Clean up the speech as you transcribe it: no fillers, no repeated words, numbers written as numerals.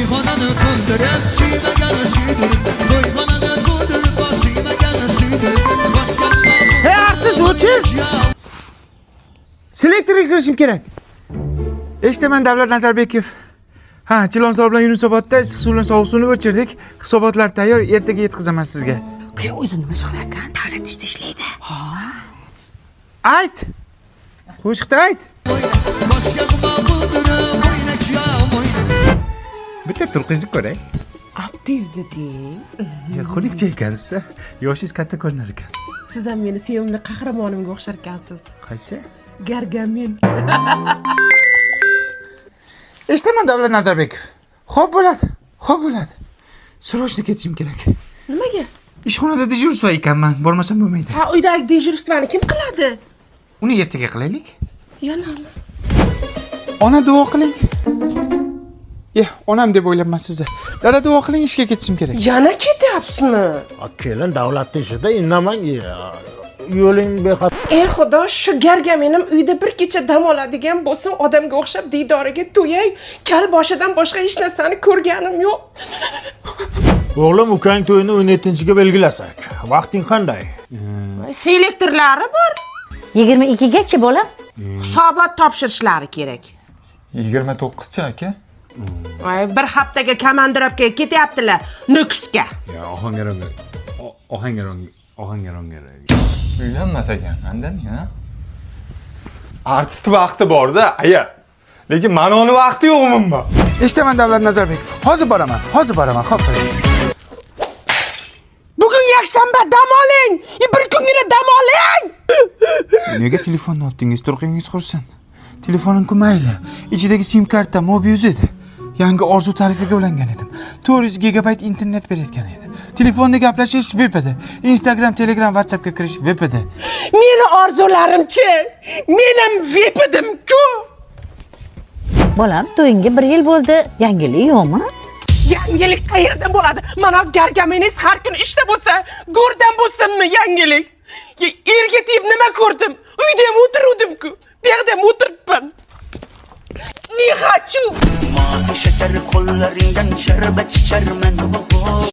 To'yxonani to'ldirib suymagani suydirib To'yxonani to'ldirib suymagani suydirib Boshqa Hey artist o'chir. Selektorga kirishim kerak. Eshitaman Davlat Nazarbekov. Ha, Chilonzor bilan Yunusobodda issiq suv bilan sovuq suvni o'chirdik. Hisobotlar tayyor, ertaga yetkazaman sizga. Qiy o'zi nima shug'ul ekan? Davlat ishda ishlaydi. Ayt. Qo'shiqda ayt. Boshqa ma'budirim o'ynachiyam o'yna Bitta turqingizni ko'ray. Abdiz deding. Xulikcha ekansiz. Yoshingiz katta ko'rinar ekan. Siz ham meni sevimli qahramonimga o'xshar ekansiz. Qaysi? Gargamen. Eshitaman Davlat Nazarbekov. Xo'p bo'ladi. Xo'p bo'ladi. Srochni ketishim kerak. Nimaga? Ishxonada dejurstvo ekanman. Bormasam bo'lmaydi. Ha, uydagi dejurствоni kim qiladi? Uni ertaga qilaylik. Yanami? Ona duo qiling. Onam deb o'ylabman sizni. Dada duo qiling, ishga ketishim kerak. Yana ketyapsizmi? Kelin davlat ishida indamang. Yo'ling bexat. Ey xudo, shu gargamenim uyda bir kecha dam oladigan bo'lsin, odamga o'xshab diydoriga to'yay. Kal boshidan boshqa hech narsani ko'rganim yo'q. O'g'lim ukang to'yini 17-ga belgilasak. Vaqting qanday? Selektorlari bor. 22 gacha bolam. Hisobot topshirishlari kerak. 29 aka. Bir haftaga komandirovkaga ketyaptilar, Nukusga. Ohangaronga. Uylanmas ekan, andan ya. Artist vaqti bor-da, aya. Lekin manoni vaqti yo'q umuman. Eshitaman Davlat Nazarbekov. Hozir boraman. Xo'p. Bugun yakshanba, dam oling. Bir kungina dam oling. Nega telefonni otdingiz? Turqingiz qursin. Telefonim mayli. Ichidagi sim karta Mobius edi. Yangi orzu tarifiga ulangan edim. 400 gigabayt internet berayotgan edi. Telefonda gaplashish VP edi. Instagram, Telegram, WhatsAppga kirish VP edi. Meni orzularimchi. Menim VP edim-ku. Bolam, to'yinga 1 yil bo'ldi. Yangilik yo'qmi? Yangilik qayerda bo'ladi? Mana gargameningiz har kun ishda bo'lsa, go'rdan bo'lsinmi yangilik? Erga tegib nima ko'rdim? Uyda ham o'tirdim-ku. Bu yerda ham o'tiribman. Ne хочу? Mavi şeker kollarından şerbet içermen